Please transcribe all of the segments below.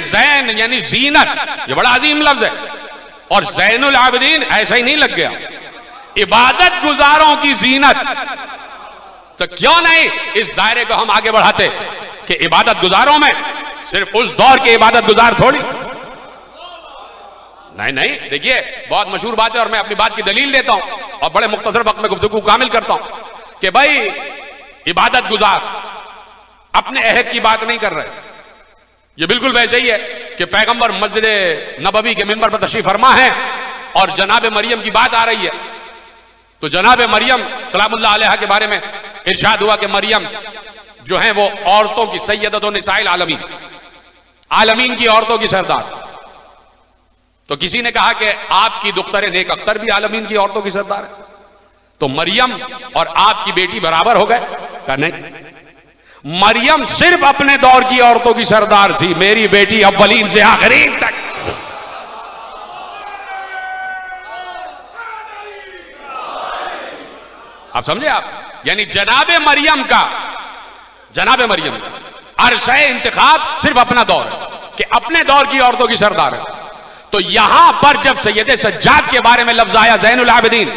जैन यानी जीनत, ये बड़ा अजीम लफ्ज है, और जैनुल आबिदीन ऐसा ही नहीं लग गया, इबादत गुजारों की जीनत। तो क्यों नहीं इस दायरे को हम आगे बढ़ाते कि इबादत गुजारों में सिर्फ उस दौर के इबादत गुजार थोड़ी, नहीं नहीं, देखिए बहुत मशहूर बात है और मैं अपनी बात की दलील देता हूं और बड़े मुख्तसर वक्त में गुफ्तगू कामिल करता हूं कि भाई इबादत गुजार अपने अहद की बात नहीं कर रहे। ये बिल्कुल वैसे ही है कि पैगंबर मस्जिद नबवी के मिंबर पर तशरीफ फरमा है और जनाब मरियम की बात आ रही है, तो जनाब मरियम सलामुल्लाह अलैहा के बारे में इरशाद हुआ कि मरियम जो है वो औरतों की सैयदतुन निसाइल आलमीन, आलमीन की औरतों की सरदार। तो किसी ने कहा कि आपकी दुख्तर नेक अख्तर भी आलमीन की औरतों की सरदार है, तो मरियम और आपकी बेटी बराबर हो गए? कहा नहीं, मरियम सिर्फ अपने दौर की औरतों की सरदार थी, मेरी बेटी अव्वलीन से आखिरीन तक। आप समझे आप? यानी जनाबे मरियम का अरशे इंतखाब सिर्फ अपना दौर है कि अपने दौर की औरतों की सरदार है। तो यहां पर जब सैयद सज्जाद के बारे में लफ्ज आया ज़ैनुल आबिदीन,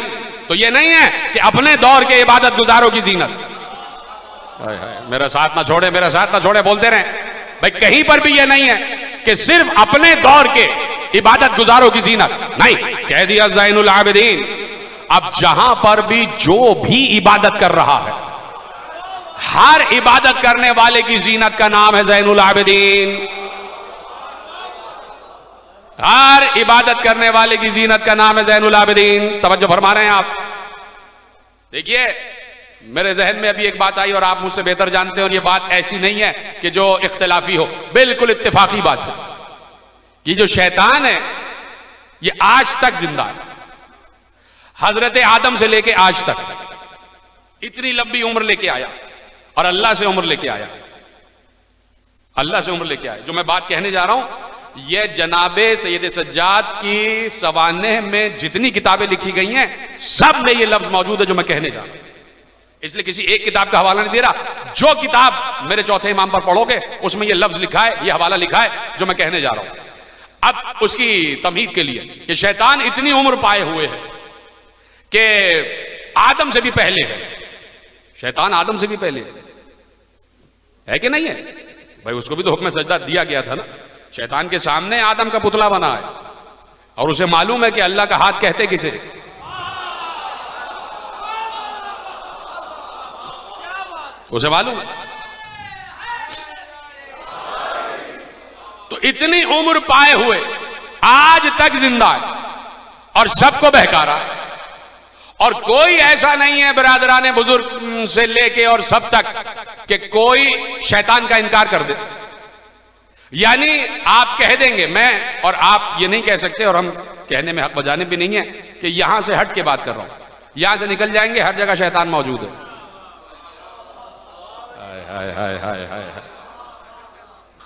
तो यह नहीं है कि अपने दौर के इबादत गुजारों की जीनत। मेरा साथ ना छोड़े बोलते रहे भाई, कहीं पर भी यह नहीं है कि सिर्फ अपने दौर के इबादत गुजारों की जीनत, नहीं, कह दिया ज़ैनुल आबिदीन। अब जहां पर भी जो भी इबादत कर रहा है, हर इबादत करने वाले की जीनत का नाम है ज़ैनुल आबिदीन। हर इबादत करने वाले की जीनत का नाम है ज़ैनुल आबिदीन। तवज्जो फरमा रहे हैं आप? देखिए मेरे जहन में अभी एक बात आई और आप मुझसे बेहतर जानते हैं, और ये बात ऐसी नहीं है कि जो इख्तिलाफी हो, बिल्कुल इत्तेफाकी बात है कि जो शैतान है ये आज तक जिंदा है। हजरत आदम से लेके आज तक इतनी लंबी उम्र लेके आया और अल्लाह से उम्र लेके आया, जो मैं बात कहने जा रहा हूं यह जनाबे सैयद सज्जाद की सवानेह में जितनी किताबें लिखी गई हैं सब में यह लफ्ज मौजूद है जो मैं कहने जा रहा हूं। इसलिए किसी एक किताब का हवाला नहीं दे रहा, जो किताब मेरे चौथे इमाम पर पढ़ोगे उसमें यह लफ्ज लिखा है, यह हवाला लिखा है जो मैं कहने जा रहा हूं। अब उसकी तमहीद के लिए कि शैतान इतनी उम्र पाए हुए है कि आदम से भी पहले है, शैतान आदम से भी पहले है कि नहीं है भाई? उसको भी तो हुक्म सजदा दिया गया था ना। शैतान के सामने आदम का पुतला बना है और उसे मालूम है कि अल्लाह का हाथ कहते किसे। उसे मालूम है। तो इतनी उम्र पाए हुए आज तक जिंदा है और सबको बहका रहा है, और कोई ऐसा नहीं है बिरादराने बुजुर्ग से लेके और सब तक कि कोई शैतान का इनकार कर दे। यानी आप कह देंगे, मैं और आप ये नहीं कह सकते, और हम कहने में हक बजाने भी नहीं है कि यहां से हट के बात कर रहा हूं, यहां से निकल जाएंगे हर जगह शैतान मौजूद है। हाय हाय हाय हाय,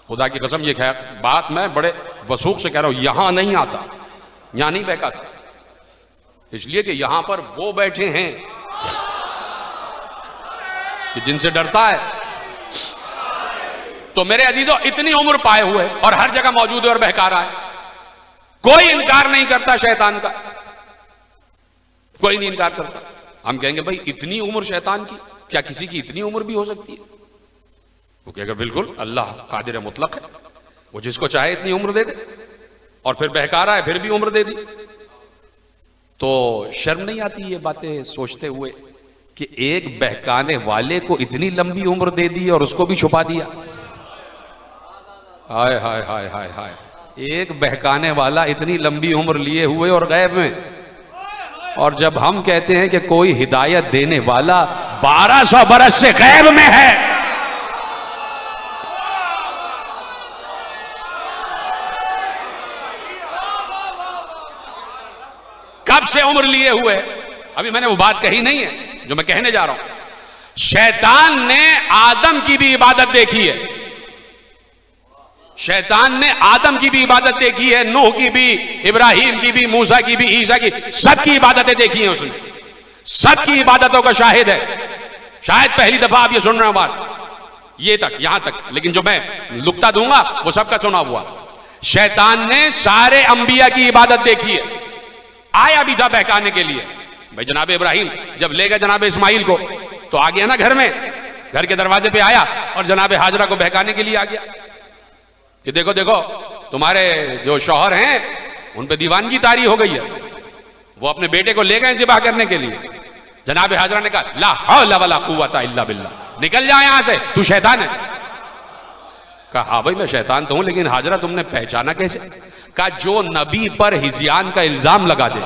खुदा की कसम ये बात मैं बड़े वसूख से कह रहा हूं, यहां नहीं आता, यहां नहीं बहकाता, इसलिए कि यहां पर वो बैठे हैं कि जिनसे डरता है। तो मेरे अजीजों इतनी उम्र पाए हुए और हर जगह मौजूद है और बहका रहा है, कोई इनकार नहीं करता शैतान का, कोई नहीं इनकार करता। हम कहेंगे भाई इतनी उम्र शैतान की, क्या किसी की इतनी उम्र भी हो सकती है? वो कहेगा बिल्कुल, अल्लाह कादिर मुतलक है, वो जिसको चाहे इतनी उम्र दे दे, और फिर बहका रहा है फिर भी उम्र दे दी। तो शर्म नहीं आती ये बातें सोचते हुए कि एक बहकाने वाले को इतनी लंबी उम्र दे दी और उसको भी छुपा दिया? हाय हाय हाय हाय हाय, एक बहकाने वाला इतनी लंबी उम्र लिए हुए और गैब में, और जब हम कहते हैं कि कोई हिदायत देने वाला 1200 बरस से गैब में है। कब से उम्र लिए हुए? अभी मैंने वो बात कही नहीं है जो मैं कहने जा रहा हूं। शैतान ने आदम की भी इबादत देखी है, शैतान ने आदम की भी इबादत देखी है, नूह की भी, इब्राहिम की भी, मूसा की भी, ईसा की, सबकी इबादतें देखी हैं उसने, सबकी इबादतों का शाहिद है। शायद पहली दफा आप ये सुन रहे हो बात, ये तक, यहां तक, लेकिन जो मैं नुक्ता दूंगा वो सबका सुना हुआ। शैतान ने सारे अंबिया की इबादत देखी है, आया भी था बहकाने के लिए। भाई जनाब इब्राहिम जब ले गए जनाब इस्माइल को तो आ गया ना घर में, घर के दरवाजे पे आया और जनाब हाजरा को बहकाने के लिए आ गया कि देखो देखो तुम्हारे जो शौहर हैं उन पे दीवानगी तारी हो गई है। वो अपने बेटे को ले गए ज़िबा करने के लिए। जनाब हाजरा ने कहा ला हौला वला कुव्वता इल्ला बिल्लाह, निकल जा यहां से, तू शैतान है। कहा हाँ भाई मैं शैतान तो हूं, लेकिन हाजरा तुमने पहचाना कैसे? कहा जो नबी पर हिजियान का इल्जाम लगा दे।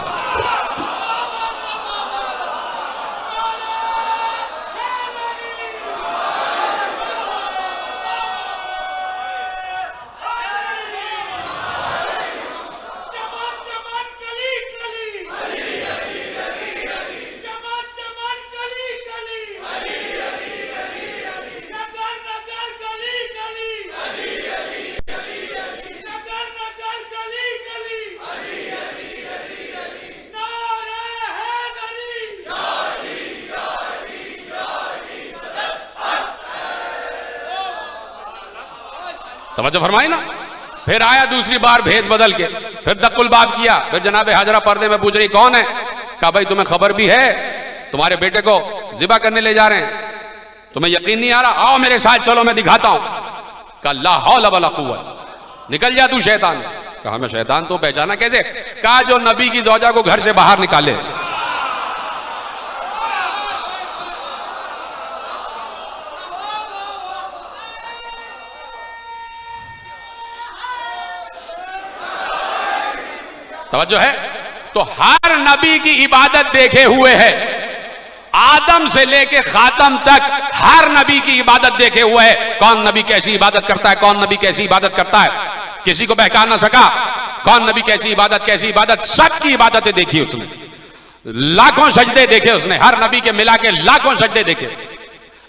तवज्जो फरमाई ना। फिर आया दूसरी बार भेस बदल के, फिर दक्कुल बाब किया। फिर जनाब हाजरा पर्दे में पूछ रही कौन है? कहा भाई तुम्हें खबर भी है, तुम्हारे बेटे को ज़िबा करने ले जा रहे हैं, तुम्हें यकीन नहीं आ रहा? आओ मेरे साथ चलो मैं दिखाता हूं। कहा ला हौला वला कुव्वत, निकल जा तू शैतान। कहा मैं शैतान तो पहचाना कैसे? कहा जो नबी की ज़ौजा को घर से बाहर निकाले। तवज्जो है। तो हर नबी की इबादत देखे हुए है, आदम से लेके खातम तक हर नबी की इबादत देखे हुए है। कौन नबी कैसी इबादत करता है, कौन नबी कैसी इबादत करता है, किसी को बहका ना सका। कौन नबी कैसी इबादत, सबकी इबादतें देखी उसने, लाखों सजदे देखे उसने, हर नबी के मिला के लाखों सजदे देखे।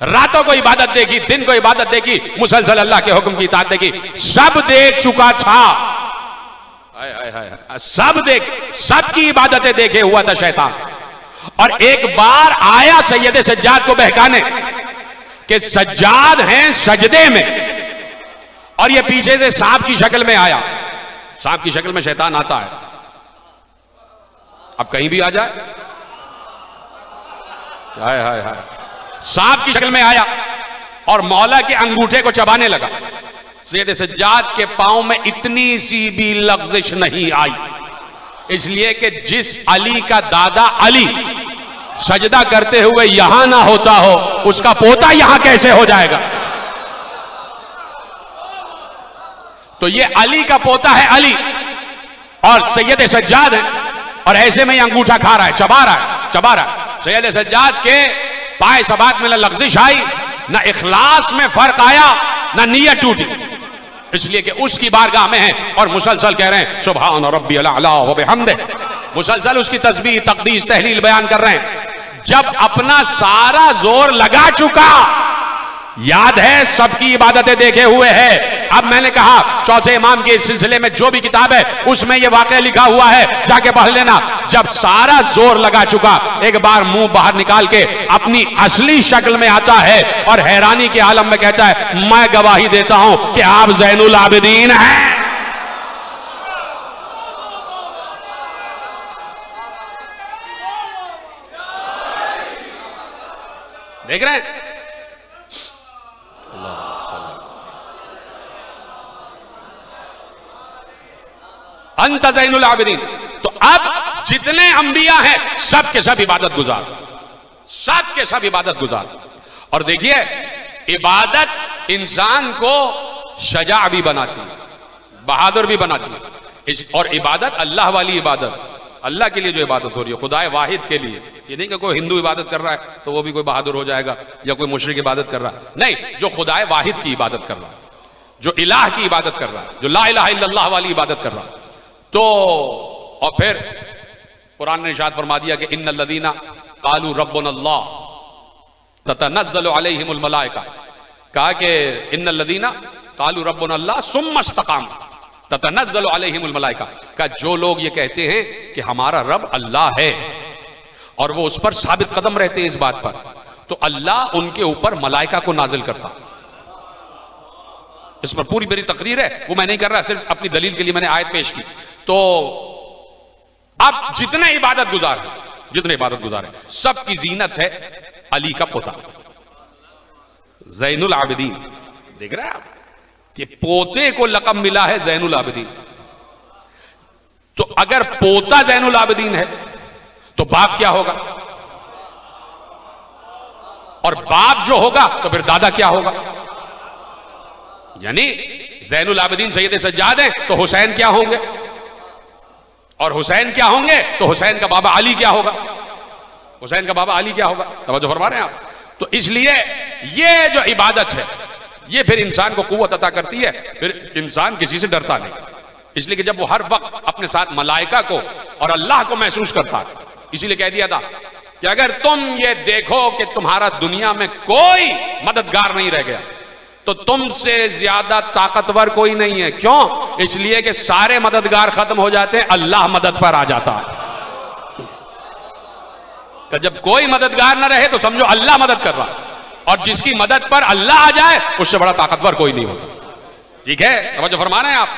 रातों को इबादत देखी, दिन को इबादत देखी, मुसलसल अल्लाह के हुक्म की इताअत देखी, सब देख चुका था। सब देख, सबकी इबादतें देखे हुआ था शैतान। और एक बार आया सैयद सज्जाद को बहकाने कि सज्जाद हैं सजदे में, और ये पीछे से सांप की शक्ल में आया। सांप की शक्ल में शैतान आता है, अब कहीं भी आ जाए। हाय हाय हाय, सांप की शक्ल में आया और मौला के अंगूठे को चबाने लगा। सैयद सज्जाद के पांव में इतनी सी भी लग़्ज़िश नहीं आई, इसलिए कि जिस अली का दादा अली सजदा करते हुए यहां ना होता हो, उसका पोता यहां कैसे हो जाएगा? तो ये अली का पोता है अली, और सैयद सज्जाद है, और ऐसे में ही अंगूठा खा रहा है, चबा रहा है। सैयद सज्जाद के पाए सबात में न लग़्ज़िश आई, ना इखलास में फर्क आया, ना नीयत टूटी, इसलिए कि उसकी बारगाह में है। और मुसलसल कह रहे हैं सुभान रब्बियल आला व बिहम्दिह, मुसलसल उसकी तस्बीह तक़दीस तहलील बयान कर रहे हैं। जब अपना सारा जोर लगा चुका, याद है सबकी इबादतें देखे हुए है। अब मैंने कहा चौथे इमाम के इस सिलसिले में जो भी किताब है उसमें यह वाक़या लिखा हुआ है, जाके पढ़ लेना। जब सारा जोर लगा चुका, एक बार मुंह बाहर निकाल के अपनी असली शक्ल में आता है और हैरानी के आलम में कहता है मैं गवाही देता हूं कि आप ज़ैनुल आबिदीन हैं। देख रहे हैं? अंत ज़ैनुल आबिदीन। तो अब जितने अंबिया हैं सब के सब इबादत गुजार, सब के सब इबादत गुजार। और देखिए इबादत इंसान को शजा भी बनाती, बहादुर भी बनाती। और इबादत अल्लाह वाली इबादत, अल्लाह के लिए जो इबादत हो रही है, खुदाए वाहिद के लिए। ये नहीं कि कोई हिंदू इबादत कर रहा है तो वो भी कोई बहादुर हो जाएगा, या कोई मुशरिक इबादत कर रहा है। नहीं, जो खुदाए वाहिद की इबादत कर रहा है, जो इलाह की इबादत कर रहा है, जो ला इलाहा इल्लल्लाह वाली इबादत कर रहा है। तो और फिर कुरान ने इरशाद फरमा दिया कि इन्नल लदीना कालू रब्बुनल्लाह ततनज़्ज़लु अलैहिमुल मलाइका, कहा कि इन्नल लदीना कालू रब्बुनल्लाह सुम्मा इस्तक़ामू ततनज़्ज़लु अलैहिमुल मलाइका, का जो लोग ये कहते हैं कि हमारा रब अल्लाह है और वो उस पर साबित कदम रहते हैं इस बात पर, तो अल्लाह उनके ऊपर मलाइका को नाजिल करता। इस पर पूरी मेरी तकरीर है, वो मैं नहीं कर रहा, सिर्फ अपनी दलील के लिए मैंने आयत पेश की। तो अब जितने इबादत गुजार हैं सबकी जीनत है अली का पोता ज़ैनुल आबिदीन। देख रहे हैं आप कि पोते को लक़ब मिला है ज़ैनुल आबिदीन। तो अगर पोता ज़ैनुल आबिदीन है तो बाप क्या होगा, और बाप जो होगा तो फिर दादा क्या होगा। यानी ज़ैनुल आबिदीन सैयद सज्जाद हैं तो हुसैन क्या होंगे, और हुसैन क्या होंगे तो हुसैन का बाबा अली क्या होगा, हुसैन का बाबा अली क्या होगा। तवज्जो फरमा रहे हैं आप। तो इसलिए ये जो इबादत है ये फिर इंसान को कुव्वत अता करती है, फिर इंसान किसी से डरता नहीं। इसलिए कि जब वो हर वक्त अपने साथ मलाइका को और अल्लाह को महसूस करता है, इसीलिए कह दिया था कि अगर तुम ये देखो कि तुम्हारा दुनिया में कोई मददगार नहीं रह गया तो तुमसे ज्यादा ताकतवर कोई नहीं है। क्यों? इसलिए कि सारे मददगार खत्म हो जाते हैं, अल्लाह मदद पर आ जाता है। तो जब कोई मददगार ना रहे तो समझो अल्लाह मदद कर रहा है, और जिसकी मदद पर अल्लाह आ जाए उससे बड़ा ताकतवर कोई नहीं होता। ठीक है, तवज्जो फरमा रहे हैं आप।